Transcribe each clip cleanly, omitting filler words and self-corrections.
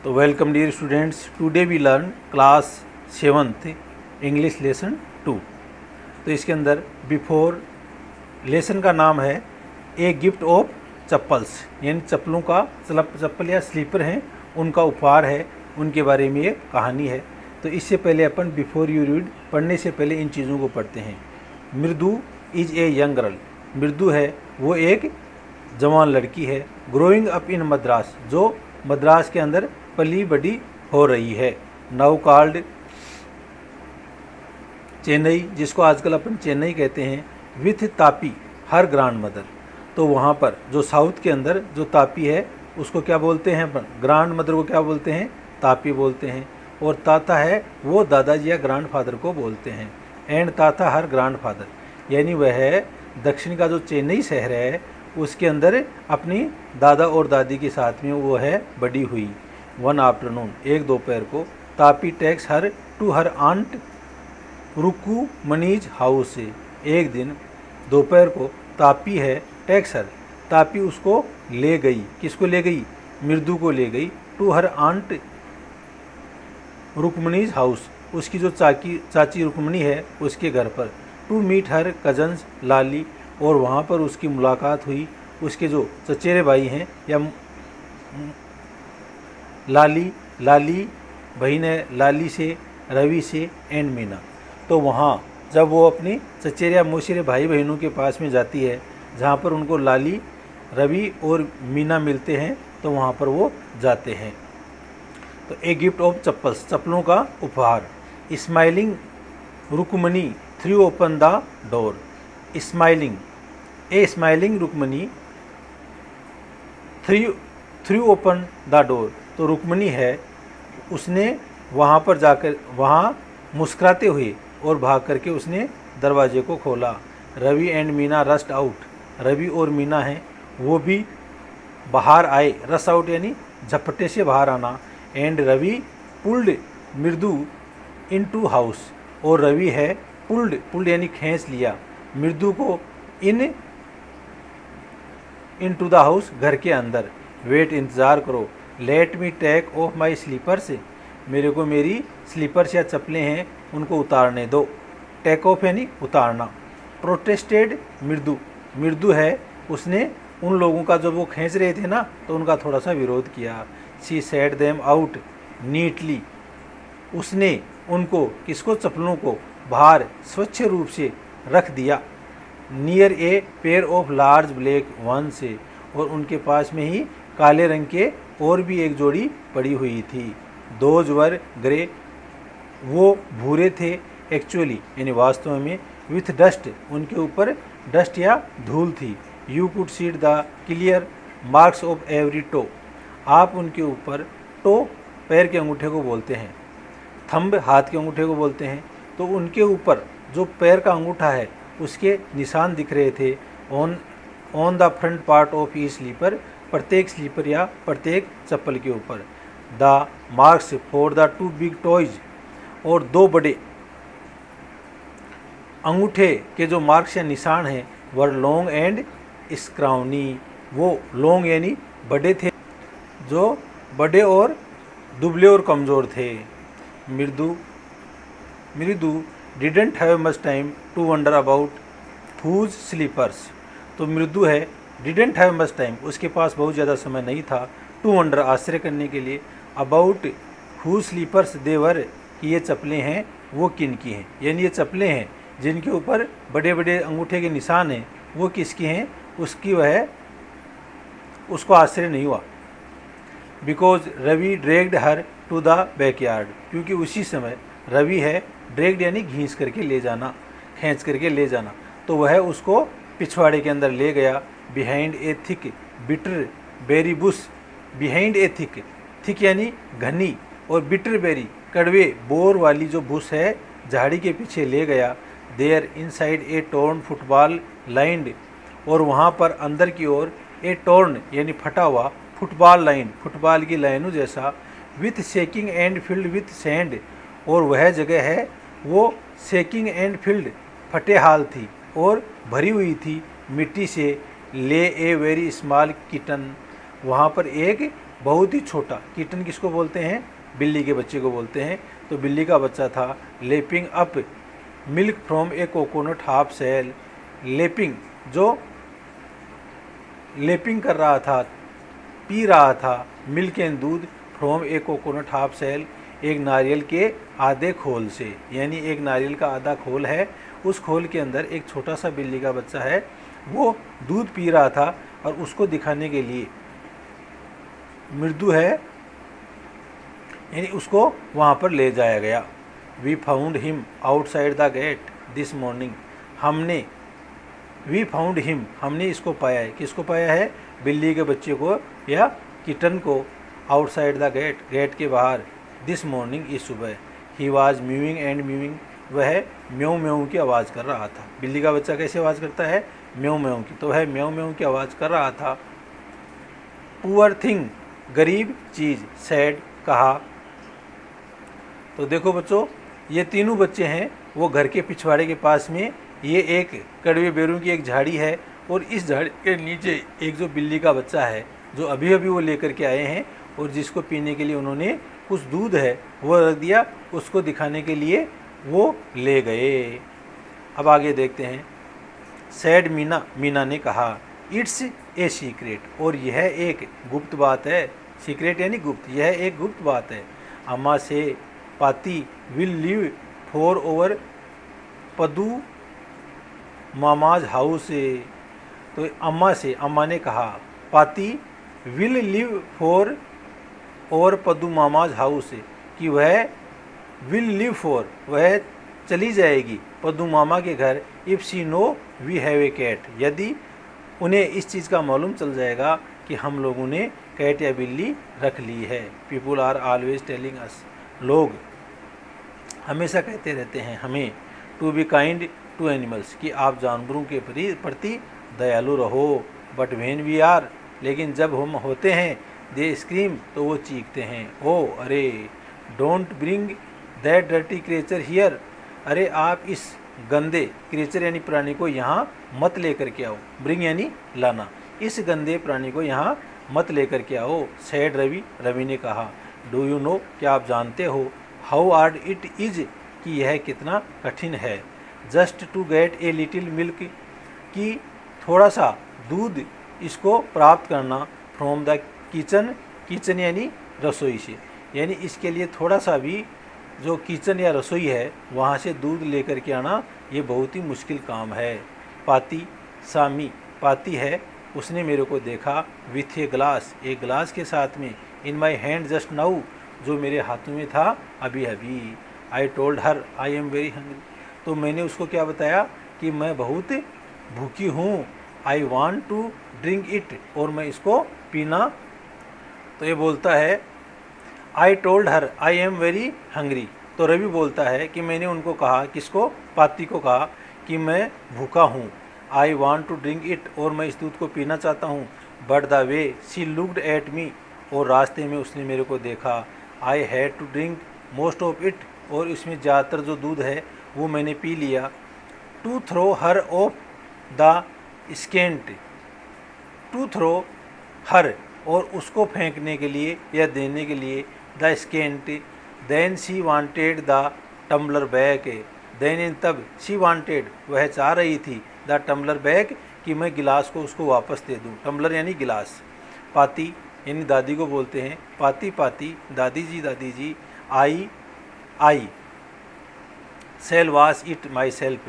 तो welcome dear students, today we learn class 7th English lesson 2। तो इसके अंदर बिफोर लेसन का नाम है ए गिफ्ट ऑफ चप्पल्स, यानी चप्पलों का चप्पल या स्लीपर हैं उनका उपहार है, उनके बारे में ये कहानी है। तो इससे पहले अपन बिफोर यू रीड पढ़ने से पहले इन चीज़ों को पढ़ते हैं। मृदु इज ए यंग गर्ल, मृदु है वो एक जवान लड़की है। ग्रोइंग अप इन मद्रास, जो मद्रास के अंदर पली बड़ी हो रही है। नाउ कॉल्ड चेन्नई, जिसको आजकल अपन चेन्नई कहते हैं। With Tapi her grand mother, तो वहाँ पर जो साउथ के अंदर जो तापी है उसको क्या बोलते हैं अपन, ग्रांड मदर को क्या बोलते हैं, तापी बोलते हैं। और ताता है वो दादाजी या ग्रांड फादर को बोलते हैं। एंड ताता हर ग्रांड फादर, यानी वह दक्षिण का जो चेन्नई शहर है उसके अंदर अपनी दादा और दादी के साथ में वो है बड़ी हुई। वन आफ्टरनून, एक दोपहर को, Tapi takes her to her aunt Rukmani's house से। एक दिन दोपहर को तापी है टेक्स हर, तापी उसको ले गई, किसको ले गई, मृदु को ले गई। To her aunt Rukmani's house, उसकी जो चाची रुकमनी है उसके घर पर। To meet her cousins Lali, और वहाँ पर उसकी मुलाकात हुई उसके जो चचेरे भाई हैं या लाली बहन है लाली से, रवि से एंड मीना। तो वहाँ जब वो अपनी चचेरे या मौसेरे भाई बहनों के पास में जाती है जहाँ पर उनको लाली, रवि और मीना मिलते हैं, तो वहाँ पर वो जाते हैं। तो ए गिफ्ट ऑफ चप्पल्स, चप्पलों का उपहार। Smiling Rukmani through open the door, smiling A smiling Rukmani through open the door, तो रुकमनी है उसने वहाँ पर जाकर वहाँ मुस्कुराते हुए और भाग करके उसने दरवाजे को खोला। Ravi and Meena rushed out, Ravi और मीना हैं वो भी बाहर आए। रस आउट यानी झपटे से बाहर आना। एंड रवि पुल्ड मृदु इनटू हाउस, और रवि है पुल्ड यानी खींच लिया मृदु को इनटू द हाउस, घर के अंदर। वेट, इंतज़ार करो। Let me take off my slippers, मेरे को मेरी स्लीपर्स या चप्पलें हैं उनको उतारने दो। टेक ऑफ यानी उतारना। प्रोटेस्टेड मृदु है उसने उन लोगों का जो वो खींच रहे थे ना, तो उनका थोड़ा सा विरोध किया। She said them out neatly, उसने उनको, किसको, चप्पलों को बाहर स्वच्छ रूप से रख दिया। Near a pair of large black one से, और उनके पास में ही काले रंग के और भी एक जोड़ी पड़ी हुई थी। दोज वर ग्रे, वो भूरे थे। एक्चुअली यानी वास्तव में। विथ डस्ट, उनके ऊपर डस्ट या धूल थी। You could see the clear marks of every toe, आप उनके ऊपर, टो पैर के अंगूठे को बोलते हैं, थंब हाथ के अंगूठे को बोलते हैं, तो उनके ऊपर जो पैर का अंगूठा है उसके निशान दिख रहे थे। On the front part of each slipper, प्रत्येक स्लीपर या प्रत्येक चप्पल के ऊपर। The marks for the two big toes, और दो बड़े अंगूठे के जो मार्क्स या निशान हैं वर लॉन्ग एंड स्क्राउनी, वो लॉन्ग यानी बड़े थे, जो बड़े और दुबले और कमज़ोर थे। Mridu didn't have much time to wonder about whose slippers, तो मृदु है डिडेंट हैव मच टाइम, उसके पास बहुत ज़्यादा समय नहीं था। टू वंडर आश्चर्य करने के लिए। अबाउट हुज स्लीपर्स देवर, कि ये चप्पलें हैं वो किन की हैं, यानी ये चप्पलें हैं जिनके ऊपर बड़े बड़े अंगूठे के निशान हैं वो किसकी हैं, उसकी वह उसको आश्चर्य नहीं हुआ। Because Ravi dragged her to the backyard, क्योंकि उसी समय रवि है ड्रैग्ड यानी घींच करके ले जाना, खींच करके ले जाना, तो वह उसको पिछवाड़े के अंदर ले गया। Behind a thick bitter berry bush, behind a thick यानी घनी, और बिटर बेरी कड़वे बोर वाली जो बुश है झाड़ी के पीछे ले गया। There inside a torn football lined, और वहाँ पर अंदर की ओर ए टोर्न यानी फटा हुआ फुटबॉल लाइन, फुटबॉल की लाइनों जैसा। With shaking and filled with sand, और वह जगह है वो शेकिंग एंड फील्ड फटे हाल थी और भरी हुई थी मिट्टी से। ले ए वेरी स्मॉल किटन, वहाँ पर एक बहुत ही छोटा। किटन किसको बोलते हैं? बिल्ली के बच्चे को बोलते हैं। तो बिल्ली का बच्चा था lapping up milk from a coconut half shell. Lapping, जो लेपिंग कर रहा था, पी रहा था, मिल्क एंड दूध, from a coconut half shell, एक नारियल के आधे खोल से। यानी एक नारियल का आधा खोल है, उस खोल के अंदर एक छोटा सा बिल्ली का बच्चा है, वो दूध पी रहा था और उसको दिखाने के लिए मृदु है, यानी उसको वहाँ पर ले जाया गया। We found him outside the gate this morning. We found him, हमने इसको पाया है। किसको पाया है? बिल्ली के बच्चे को या किटन को। आउटसाइड द गेट, गेट के बाहर। दिस मॉर्निंग, इस सुबह। He was mowing and mowing, वह म्यों म्यों की आवाज़ कर रहा था। बिल्ली का बच्चा कैसे आवाज़ करता है? म्यों म्यों की। तो वह म्यों म्यों की आवाज़ कर रहा था। पुअर थिंग, गरीब चीज़। सैड, कहा। तो देखो बच्चों, ये तीनों बच्चे हैं, वो घर के पिछवाड़े के पास में, ये एक कड़वे बेरों की एक झाड़ी है और इस झाड़ी के नीचे एक जो बिल्ली का बच्चा है, जो अभी अभी वो लेकर के आए हैं और जिसको पीने के लिए उन्होंने कुछ दूध है वो रख दिया, उसको दिखाने के लिए वो ले गए। अब आगे देखते हैं। सैड मीना, मीना ने कहा, इट्स ए सीक्रेट, और यह एक गुप्त बात है। सीक्रेट यानी गुप्त, यह एक गुप्त बात है। अम्मा से Paati will live for over Padu mama's house. तो अम्मा से, अम्मा ने कहा, Paati will live for over Padu mama's house, कि वह विल लिव फॉर, वह चली जाएगी पद्दू मामा के घर। If she know we have a cat, यदि उन्हें इस चीज़ का मालूम चल जाएगा कि हम लोगों ने कैट या बिल्ली रख ली है। People are always telling us, लोग हमेशा कहते रहते हैं हमें, to be kind to animals, कि आप जानवरों के प्रति दयालु रहो। बट व्हेन वी आर, लेकिन जब हम होते हैं, दे स्क्रीम, तो वो चीखते हैं, ओ अरे, don't bring that dirty creature here, अरे आप इस गंदे क्रिएचर यानी प्राणी को यहाँ मत लेकर के आओ। ब्रिंग यानी लाना, इस गंदे प्राणी को यहाँ मत लेकर के आओ। सैड रवि, रवि ने कहा, डू यू नो, क्या आप जानते हो, हाउ हार्ड इट इज़, कि यह कितना कठिन है, just to get a little milk, कि थोड़ा सा दूध इसको प्राप्त करना, फ्रॉम द किचन, किचन यानी रसोई से, यानी इसके लिए थोड़ा सा भी जो किचन या रसोई है वहाँ से दूध लेकर के आना, ये बहुत ही मुश्किल काम है। पाती, सामी, पाती है, उसने मेरे को देखा, विथ ए ग्लास, एक ग्लास के साथ में, इन माई हैंड जस्ट नाउ, जो मेरे हाथों में था अभी अभी। आई told her I am very hungry, तो मैंने उसको क्या बताया कि मैं बहुत भूखी हूँ। I want to drink it, और मैं इसको पीना। तो ये बोलता है, I told her I am very hungry, तो रवि बोलता है कि मैंने उनको कहा, किसको? पाती को कहा कि मैं भूखा हूँ। I want to drink it, और मैं इस दूध को पीना चाहता हूँ। But the way she looked at me, और रास्ते में उसने मेरे को देखा। I had to drink most of it, और इसमें ज़्यादातर जो दूध है वो मैंने पी लिया। To throw her off the scent, to throw her, और उसको फेंकने के लिए या देने के लिए, the scent. Then she wanted the tumbler back, then in तब, शी वांटेड, वह चाह रही थी, द टम्बलर बैक, कि मैं गिलास को उसको वापस दे दूं। टम्बलर यानी गिलास। पाती यानी दादी को बोलते हैं, पाती पाती, दादी जी, I shall wash it myself,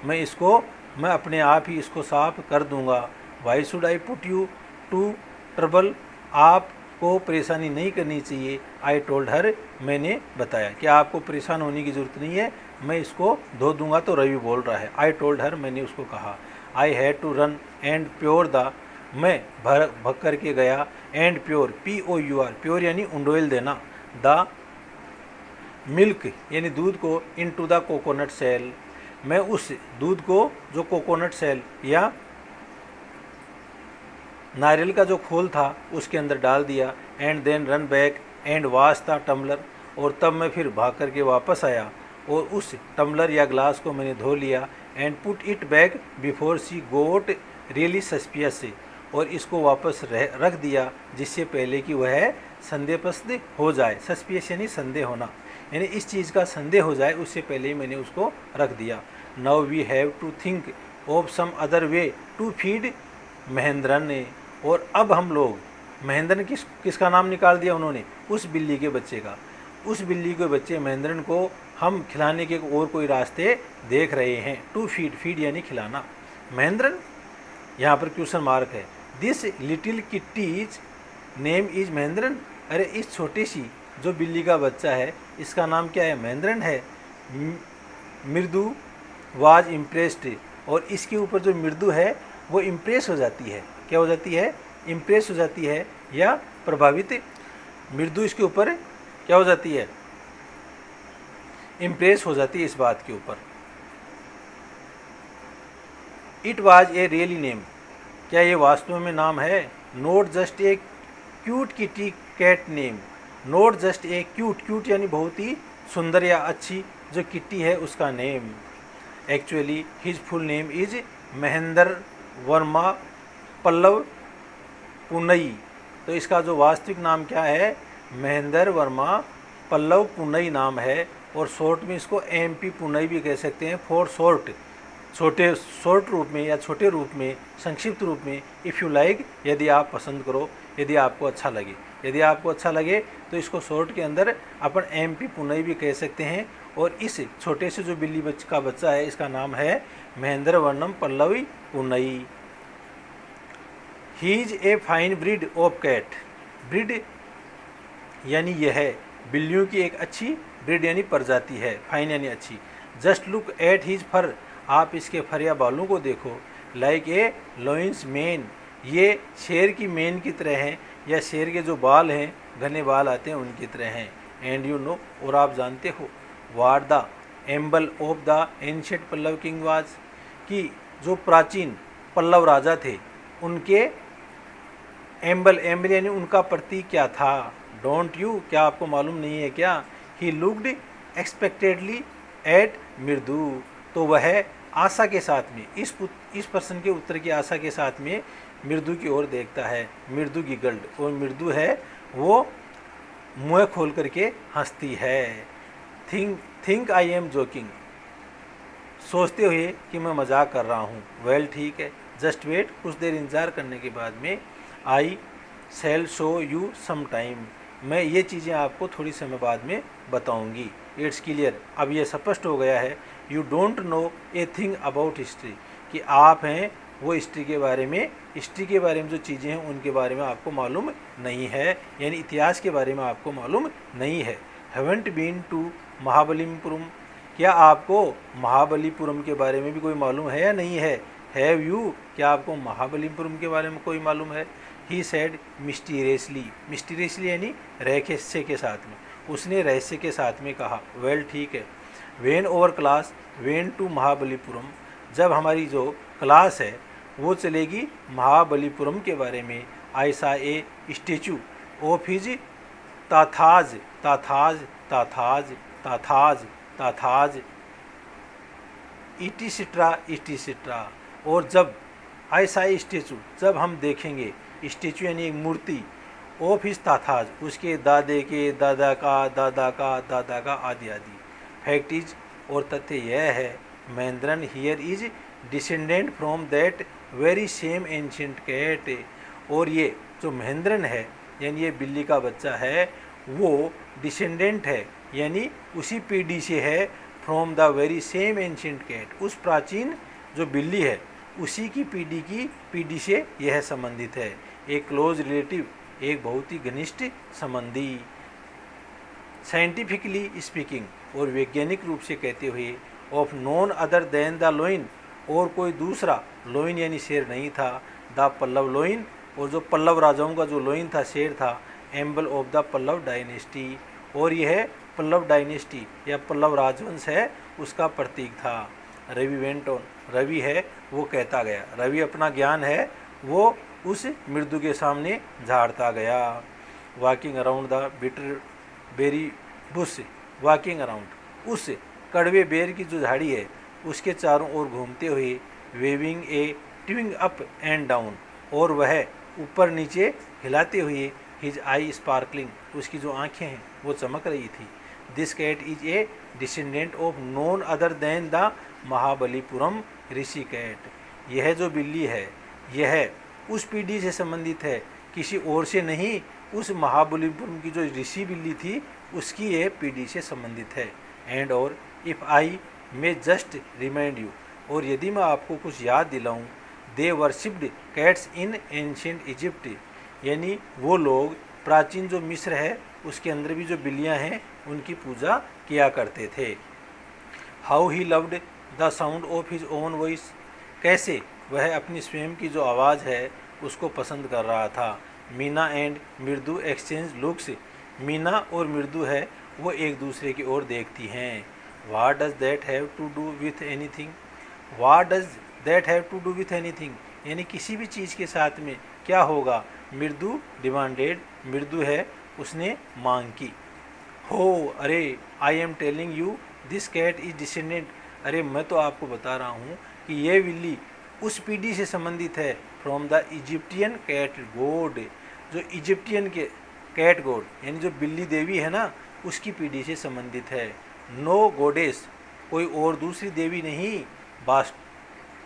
मैं अपने आप ही इसको साफ कर दूंगा। Why should I put you to trouble, आपको परेशानी नहीं करनी चाहिए। आई टोल्ड हर, मैंने बताया कि आपको परेशान होने की ज़रूरत नहीं है, मैं इसको धो दूंगा। तो रवि बोल रहा है, आई टोल्ड हर, मैंने उसको कहा। I had to run and pour the, मैं भग कर के गया, एंड प्योर, POUR, प्योर यानी उंडोइल देना, द मिल्क यानी दूध को, इन टू द कोकोनट सेल, मैं उस दूध को जो कोकोनट सेल या नारियल का जो खोल था उसके अंदर डाल दिया। And then run back and wash the tumbler, और तब मैं फिर भाग करके वापस आया और उस टम्बलर या ग्लास को मैंने धो लिया। And put it back before she got really suspicious, और इसको वापस रख दिया, जिससे पहले कि वह संदेहपस्त हो जाए। सस्पिशियस यानी संदेह होना, यानी इस चीज़ का संदेह हो जाए उससे पहले ही मैंने उसको रख दिया। Now we have to think of some other way to feed Mahendran ने। और अब हम लोग, महेंद्रन किसका नाम निकाल दिया उन्होंने? उस बिल्ली के बच्चे का। उस बिल्ली के बच्चे महेंद्रन को हम खिलाने के और कोई रास्ते देख रहे हैं। टू फीड, फीड यानी खिलाना। महेंद्रन यहाँ पर क्वेश्चन मार्क है। This little kitty's name is Mahendran. अरे इस छोटी सी जो बिल्ली का बच्चा है इसका नाम क्या है? महेंद्रन है। मृदु वाज इम्प्रेस्ड, और इसके ऊपर जो मृदु है वो इम्प्रेस हो जाती है। क्या हो जाती है? इम्प्रेस हो जाती है या प्रभावित। मृदु इसके ऊपर क्या हो जाती है? इम्प्रेस हो जाती है इस बात के ऊपर। It was a really name, क्या ये वास्तव में नाम है? Not just a cute kitty cat name. Not just a cute, cute यानी बहुत ही सुंदर या अच्छी जो किट्टी है उसका name. Actually his full name is Mahendra Varma Pallava Poonai. तो इसका जो वास्तविक नाम क्या है? महेंद्र वर्मा पल्लव पुनई नाम है, और शॉर्ट में इसको MP पुनई भी कह सकते हैं, फॉर शॉर्ट, शॉर्ट रूप में या छोटे रूप में, संक्षिप्त रूप में। इफ़ यू लाइक, यदि आप पसंद करो, यदि आपको अच्छा लगे। यदि आपको अच्छा लगे तो इसको शॉर्ट के अंदर अपन MP पुनई भी कह सकते हैं। और इस छोटे से जो बिल्ली का बच्चा है इसका नाम है Mahendra Varnam Pallavi Punai. He is a fine breed of cat. Breed यानी यह है बिल्लियों की एक अच्छी ब्रीड यानी प्रजाति है। फाइन यानी अच्छी। जस्ट लुक एट हिज फर, आप इसके फर या बालों को देखो। लाइक ए लॉयंस मेन, ये शेर की मेन की तरह हैं, या शेर के जो बाल हैं, घने बाल आते हैं, उनकी तरह हैं। एंड यू नो, और आप जानते हो, what the emblem of the ancient Pallava king was, कि जो प्राचीन पल्लव राजा थे उनके एम्बल, एम्बल यानी उनका प्रतीक क्या था? डोंट यू, क्या आपको मालूम नहीं है क्या? ही लुक्ड एक्सपेक्टेडली एट मृदु, तो वह आशा के साथ में, इस प्रश्न के उत्तर की आशा के साथ में मृदु की ओर देखता है। मृदु गिगल्ड, और मृदु है वो मुँह खोल करके हंसती है। थिंक आई एम जोकिंग, सोचते हुए कि मैं मजाक कर रहा हूँ। वेल ठीक है, जस्ट वेट, कुछ देर इंतज़ार करने के बाद में आई शैल शो यू सम टाइम, मैं ये चीज़ें आपको थोड़ी समय बाद में बताऊंगी। इट्स क्लियर, अब ये स्पष्ट हो गया है। You don't know a thing about history, कि आप हैं वो हिस्ट्री के बारे में, हिस्ट्री के बारे में जो चीज़ें हैं उनके बारे में आपको मालूम नहीं है, यानी इतिहास के बारे में आपको मालूम नहीं है। हैवेंट बीन टू महाबलीपुरम, क्या आपको महाबलीपुरम के बारे में भी कोई मालूम है या नहीं है? हैव यू, क्या आपको महाबलीपुरम के बारे में कोई मालूम है? ही सेड मिस्टीरियसली, मिस्टीरियसली यानी रहस्य के साथ में, उसने रहस्य के साथ में कहा। वेल ठीक है। When our class went to Mahabalipuram, जब हमारी जो क्लास है वो चलेगी महाबलीपुरम के बारे में। आई सा ए स्टेचू ऑफ हिज ताथाज, ताथाज ताथाज ताथाज ताथाज इटिसिट्रा इटिसिट्रा। और जब आई सा ए स्टेचू, जब हम देखेंगे, स्टेचू यानी एक मूर्ति, ऑफ हिज ताथाज, उसके दादे के दादा का दादा का दादा का आदि आदि। फैक्ट इज, और तथ्य यह है, Mahendran here is descendant from that very same ancient cat, और ये जो महेंद्रन है यानी ये बिल्ली का बच्चा है वो डिसेंडेंट है, यानी उसी पीढ़ी से है, from the very same ancient cat, उस प्राचीन जो बिल्ली है उसी की पीढ़ी से यह संबंधित है। एक क्लोज रिलेटिव, एक बहुत ही घनिष्ठ संबंधी। साइंटिफिकली स्पीकिंग, और वैज्ञानिक रूप से कहते हुए, of none other than the lion, और कोई दूसरा लोइन यानी शेर नहीं था, द पल्लव लोइन, और जो पल्लव राजाओं का जो लोइन था, शेर था, एम्बल ऑफ द पल्लव डायनेस्टी, और यह पल्लव डायनेस्टी या पल्लव राजवंश है उसका प्रतीक था। रवि वेंट ऑन, रवि है वो कहता गया, रवि अपना ज्ञान है वो उस मृदु के सामने झाड़ता गया। Walking around the bitter berry bush, walking around, उस कड़वे बेर की जो झाड़ी है उसके चारों ओर घूमते हुए, waving a twig up and down, और वह ऊपर नीचे हिलाते हुए, हिज आई स्पार्कलिंग, उसकी जो आंखें हैं वो चमक रही थी। This cat is a descendant of none other than the Mahabalipuram Rishi cat. यह जो बिल्ली है यह उस पीढ़ी से संबंधित है, किसी और से नहीं। उस महाबलीपुरम की जो ऋषि बिल्ली थी उसकी यह पीढ़ी से संबंधित है। एंड और if I may just remind you, और यदि मैं आपको कुछ याद दिलाऊं, they worshipped cats in ancient Egypt, यानी वो लोग प्राचीन जो मिस्र है उसके अंदर भी जो बिल्लियां हैं उनकी पूजा किया करते थे। How he loved the sound of his own voice, कैसे वह अपनी स्वयं की जो आवाज़ है उसको पसंद कर रहा था। मीना एंड मृदु एक्सचेंज लुक्स, मीना और मृदु है वो एक दूसरे की ओर देखती हैं। What does that have to do with anything, what does that have to do with anything, यानी किसी भी चीज़ के साथ में क्या होगा। मृदु डिमांडेड, मृदु है उसने मांग की। हो अरे, I am telling you this cat is descendant, अरे मैं तो आपको बता रहा हूँ कि यह बिल्ली उस पीढ़ी से संबंधित है। From the Egyptian cat god, जो इजिप्टियन के कैट गॉड यानी जो बिल्ली देवी है ना उसकी पीढ़ी से संबंधित है। नो गॉडेस, कोई और दूसरी देवी नहीं।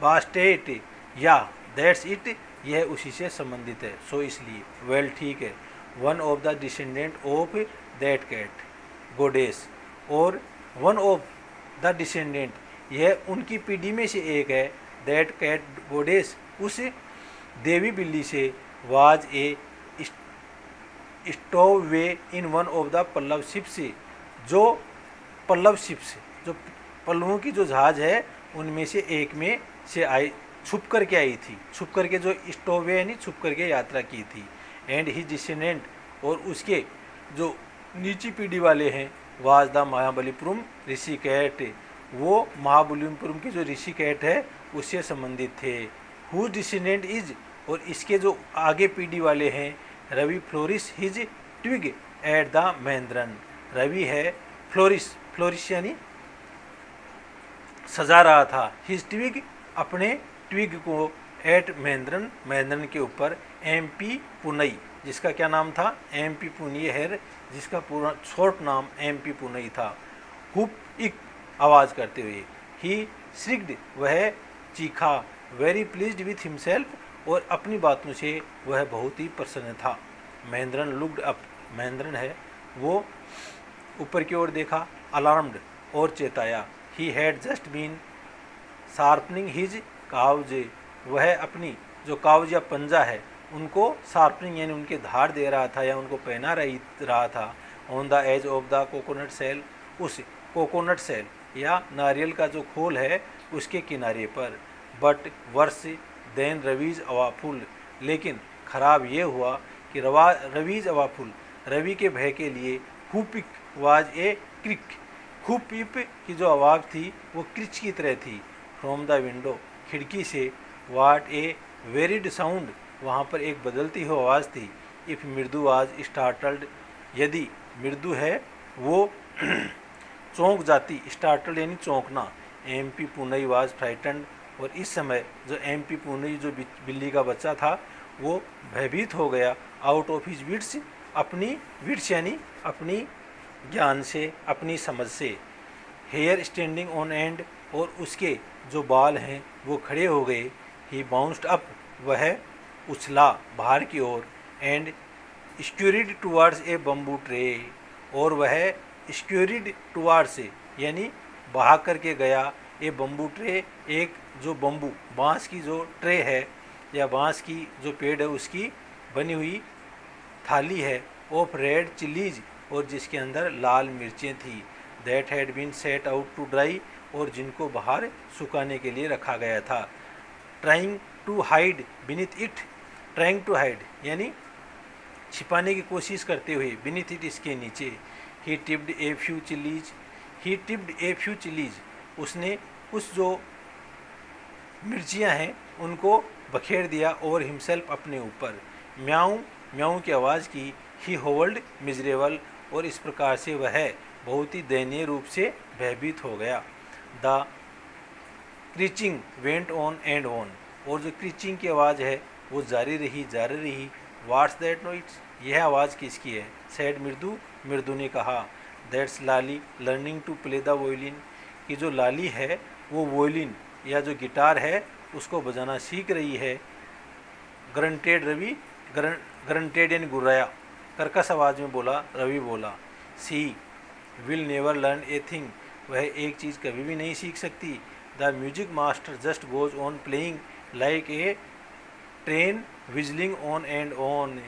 बास्टेट या दैट्स इट, यह उसी से संबंधित है। सो इसलिए वेल ठीक है, one of the descendant of that cat goddess, और वन ऑफ द डिसेंडेंट यह उनकी पीढ़ी में से एक है। दैट कैट गॉडेस, उस देवी बिल्ली से, was a stowaway in one of the Pallava ships, जो पल्लव शिप्स, जो पल्लवों की जो जहाज है उनमें से एक में से आई, छुप करके आई थी। छुप करके जो स्टोव वे यानी छुप करके यात्रा की थी। एंड ही डिसेंडेंट, और उसके जो नीची पीढ़ी वाले हैं, was the Mahabalipuram Rishi cat, वो महाबलीपुरम की जो ऋषि कैट है उससे संबंधित थे। हु डिसेंडेंट इज, और इसके जो आगे पीढ़ी वाले हैं, Ravi flourishes his twig at the Mahendran, Ravi है फ्लोरिस, फ्लोरिस यानी सजा रहा था, हिज ट्विग अपने ट्विग को, एट महेंद्रन, महेंद्रन के ऊपर, MP पुनई, जिसका क्या नाम था, MP पुनई है, जिसका पूरा शॉर्ट नाम MP पुनई था। हुप इक, आवाज़ करते हुए। ही श्रिक्ड, वह चीखा। वेरी प्लीज्ड विथ हिमसेल्फ, और अपनी बातों से वह बहुत ही प्रसन्न था। महेंद्रन लुक्ड अप, महेंद्रन है वो ऊपर की ओर देखा। अलार्म्ड, और चेताया। He had just been sharpening his claws, वह अपनी जो काव्ज या पंजा है उनको शार्पनिंग यानी उनके धार दे रहा था या उनको पहना रहा था। On the edge of the coconut shell, उस कोकोनट सेल या नारियल का जो खोल है उसके किनारे पर। But worse than Ravi's awful, लेकिन ख़राब ये हुआ कि रवीज अवाफुल, रवि के भय के लिए, हुपिक वाज ए क्रिक, हुपिप की जो आवाज़ थी वो क्रिच की तरह थी। फ्रॉम द विंडो, खिड़की से, वाट ए वेरिड साउंड, वहाँ पर एक बदलती हुई आवाज़ थी। इफ़ मृदु वाज स्टार्टल्ड, यदि मृदु है वो चौंक जाती, स्टार्टल्ड यानी चौंकना। MP पुनई वाज फ्राइटन्ड, और इस समय जो MP पुनई जो बिल्ली का बच्चा था वो भयभीत हो गया। आउट ऑफ हिज विट्स, अपनी विट्स यानी अपनी ज्ञान से, अपनी समझ से। हेयर स्टैंडिंग ऑन एंड, और उसके जो बाल हैं वो खड़े हो गए। ही बाउंस्ड अप, वह उछला बाहर की ओर। And scurried towards a bamboo tray, और वह स्क्यूरिड टुवार्ड्स यानी बहा करके गया। ए बम्बू ट्रे, एक जो बम्बू बांस की जो ट्रे है या बांस की जो पेड़ है उसकी बनी हुई थाली है। ऑफ रेड चिलीज, और जिसके अंदर लाल मिर्चें थी। That had been set out to dry, और जिनको बाहर सुखाने के लिए रखा गया था। Trying to hide beneath it, trying to hide यानी छिपाने की कोशिश करते हुए, बीनीथ इट इसके नीचे। He tipped a few chillies, he tipped a few chillies, उसने उस जो मिर्चियाँ हैं उनको बखेर दिया। और हिमसेल्फ, अपने ऊपर। म्याऊं, म्याऊं की आवाज़ की। ही होवर्ड मिजरेबल, और इस प्रकार से वह बहुत ही दयनीय रूप से भयभीत हो गया। The screeching went on and on, और जो क्रीचिंग की आवाज़ है वो जारी रही। व्हाट्स दैट नॉइज, यह आवाज़ किसकी है? सेड मृदु, मृदु ने कहा। That's Lali learning to play the violin, कि जो लाली है वो वोलिन या जो गिटार है उसको बजाना सीख रही है। ग्रंटेड रवि, ग्रंटेड यानी गुर्राया, कर्कश आवाज़ में बोला, रवि बोला। She will never learn a thing, वह एक चीज़ कभी भी नहीं सीख सकती। The music master just goes on playing like a train whistling on and on,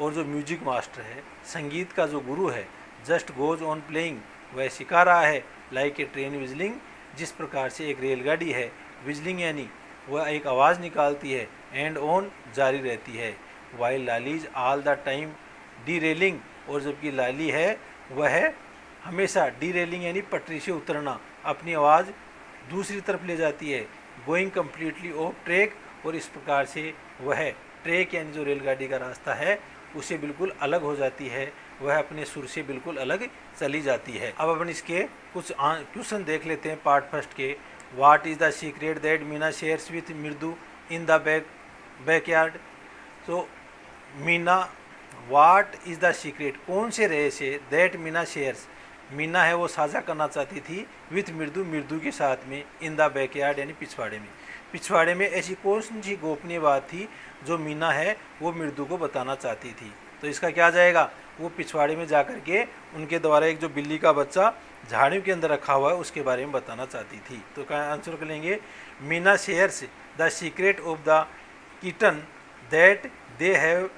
और जो म्यूजिक मास्टर है, संगीत का जो गुरु है, जस्ट गोज ऑन प्लेइंग, वह सिखा रहा है, लाइक ए ट्रेन विजलिंग, जिस प्रकार से एक रेलगाड़ी है, विजलिंग यानी वह एक आवाज़ निकालती है, एंड ऑन जारी रहती है। While Lali's all the time derailing, और जबकि लाली है वह हमेशा डी रेलिंग यानी पटरी से उतरना, अपनी आवाज़ दूसरी तरफ ले जाती है, गोइंग कम्प्लीटली ऑफ ट्रैक, और इस प्रकार से वह ट्रैक यानी जो रेलगाड़ी का रास्ता है उसे बिल्कुल अलग हो जाती है, वह अपने सुर से बिल्कुल अलग चली जाती है। अब अपन इसके कुछ क्वेश्चन देख लेते हैं पार्ट फर्स्ट के। What is the secret that Meena shares with मृदु इन द बैकयार्ड, तो Meena, what is the secret, कौन से रहस्य दैट मीना शेयर्स, मीना है वो साझा करना चाहती थी विथ मृदु, मृदु के साथ में, इन द बैकयार्ड यानी पिछवाड़े में। पिछवाड़े में ऐसी कौन सी गोपनीय बात थी जो मीना है वो मृदु को बताना चाहती थी? तो इसका क्या जाएगा, वो पिछवाड़े में जाकर के उनके द्वारा एक जो बिल्ली का बच्चा झाड़ियों के अंदर रखा हुआ है उसके बारे में बताना चाहती थी। तो क्या आंसर कर लेंगे, Meena shares the secret of the kitten that they have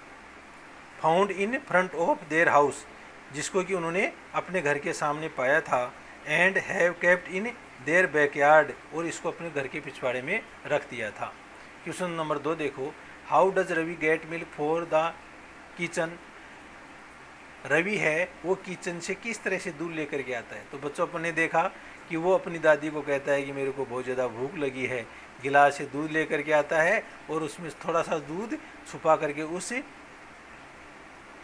found in front of their house, जिसको कि उन्होंने अपने घर के सामने पाया था, and have kept in their backyard, और इसको अपने घर के पिछवाड़े में रख दिया था। क्वेश्चन नंबर 2 देखो, how does Ravi get milk for the kitchen, Ravi है वो किचन से किस तरह से दूध लेकर के आता है? तो बच्चों अपन ने देखा कि वो अपनी दादी को कहता है कि मेरे को बहुत ज़्यादा भूख लगी है, गिलास से दूध लेकर के आता है और उसमें थोड़ा सा दूध छुपा करके उस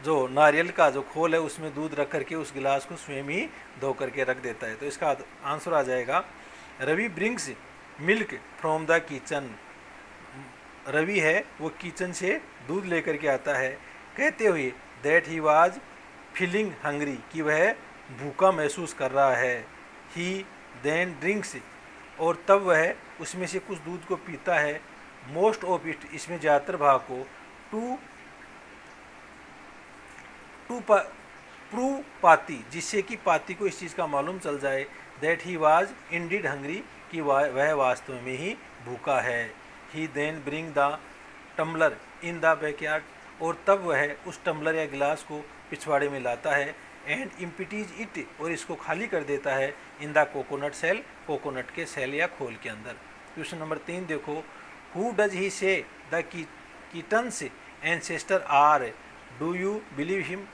जो नारियल का जो खोल है उसमें दूध रख करके उस गिलास को स्वयं ही धो करके रख देता है। तो इसका आंसर आ जाएगा, Ravi brings milk from the kitchen, Ravi है वो किचन से दूध लेकर के आता है, कहते हुए that he was feeling hungry, कि वह भूखा महसूस कर रहा है। ही देन ड्रिंक्स, और तब वह उसमें से कुछ दूध को पीता है। मोस्ट ऑफ इट, इसमें ज़्यादातर भाग को, टू प्रू पाती, जिससे कि पाती को इस चीज़ का मालूम चल जाए, that he was indeed hungry, कि वह वास्तव में ही भूखा है। He then bring the tumbler in the backyard, और तब वह उस टम्बलर या गिलास को पिछवाड़े में लाता है, एंड इम्पिटीज इट, और इसको खाली कर देता है, in the coconut shell, coconut के सेल या खोल के अंदर। क्वेश्चन नंबर 3 देखो, who does he say the kittens ancestors are, do you believe him,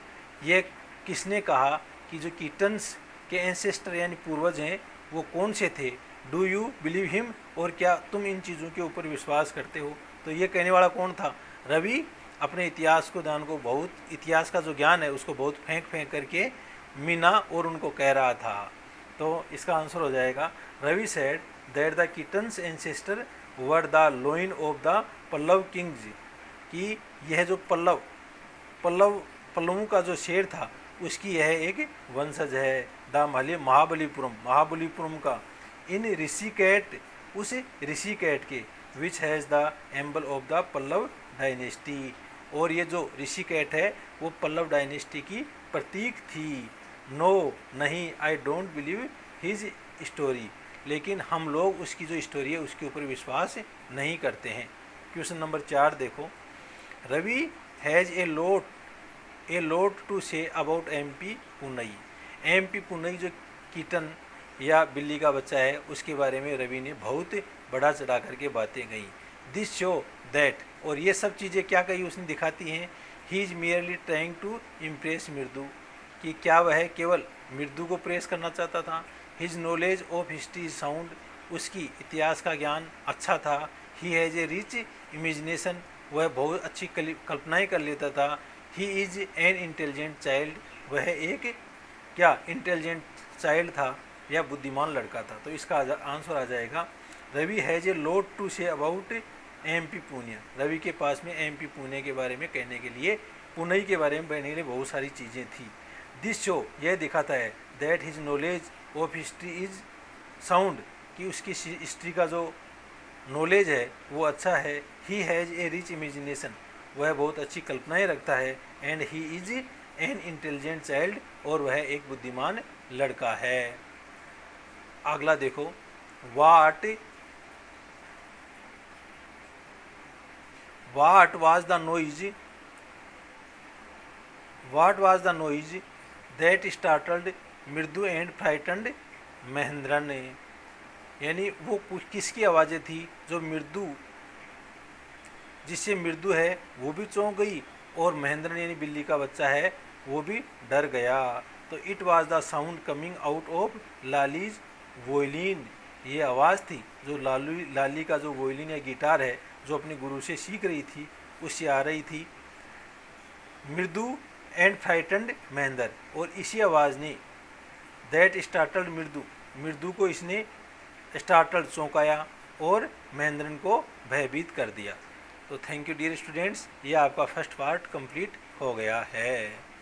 ये किसने कहा कि जो किटन्स के एंसेस्टर यानी पूर्वज हैं वो कौन से थे? डू यू बिलीव हिम, और क्या तुम इन चीज़ों के ऊपर विश्वास करते हो? तो ये कहने वाला कौन था? रवि अपने इतिहास को ज्ञान को बहुत, इतिहास का जो ज्ञान है उसको बहुत फेंक करके मीना और उनको कह रहा था। तो इसका आंसर हो जाएगा, Ravi said that the kittens ancestors were the line of the Pallava kings, कि यह जो पल्लवों का जो शेर था उसकी यह एक वंशज है। द महाबलीपुरम का, इन ऋषिकेट, उस ऋषिकेट के, which has the emblem of the Pallava dynasty, और ये जो ऋषिकेट है वो पल्लव डायनेस्टी की प्रतीक थी। नो नहीं, I don't believe his story, लेकिन हम लोग उसकी जो स्टोरी है उसके ऊपर विश्वास नहीं करते हैं। क्वेश्चन नंबर 4 देखो, Ravi has a lot to say about MP Poonai, MP Poonai जो कीटन या बिल्ली का बच्चा है उसके बारे में रवि ने बहुत बढ़ा चढ़ा करके बातें कही। दिस शो दैट, और ये सब चीज़ें क्या कही उसने दिखाती हैं, he is merely trying to impress Mridu, कि क्या वह केवल मृदु को प्रेस करना चाहता था। His knowledge of history sound, उसकी इतिहास का ज्ञान अच्छा था। He has a rich imagination, वह बहुत अच्छी कल्पनाएँ कर लेता था। He is an intelligent child, वह एक क्या इंटेलिजेंट चाइल्ड था या बुद्धिमान लड़का था। तो इसका आंसर आ जाएगा, Ravi has a lot to say about MP Pune, Ravi के पास में एमपी पुणे के बारे में कहने के लिए, पुणे के बारे में कहने के लिए बहुत सारी चीज़ें थी। दिस शो, यह दिखाता है that his knowledge of history is sound, कि उसकी हिस्ट्री का जो नॉलेज है वो अच्छा है। He has a rich imagination, वह बहुत अच्छी कल्पनाएं रखता है। And he is an intelligent child, और वह एक बुद्धिमान लड़का है। अगला देखो, what was the noise that startled मृदु एंड फ्राइटन्ड महेंद्रन, यानी वो किसकी आवाज़ें थी जो मृदु, जिससे मृदु है वो भी चौंक गई, और महेंद्रन यानी बिल्ली का बच्चा है वो भी डर गया। तो it was the sound coming out of Lali's violin, ये आवाज़ थी जो लाली का जो वोयलिन या गिटार है जो अपने गुरु से सीख रही थी उससे आ रही थी। मृदु एंड फ्राइटन्ड महेंद्र, और इसी आवाज़ ने दैट स्टार्टल्ड मृदु को इसने स्टार्टल्ड चौंकाया और महेंद्रन को भयभीत कर दिया। तो थैंक यू डियर स्टूडेंट्स, ये आपका फर्स्ट पार्ट कंप्लीट हो गया है।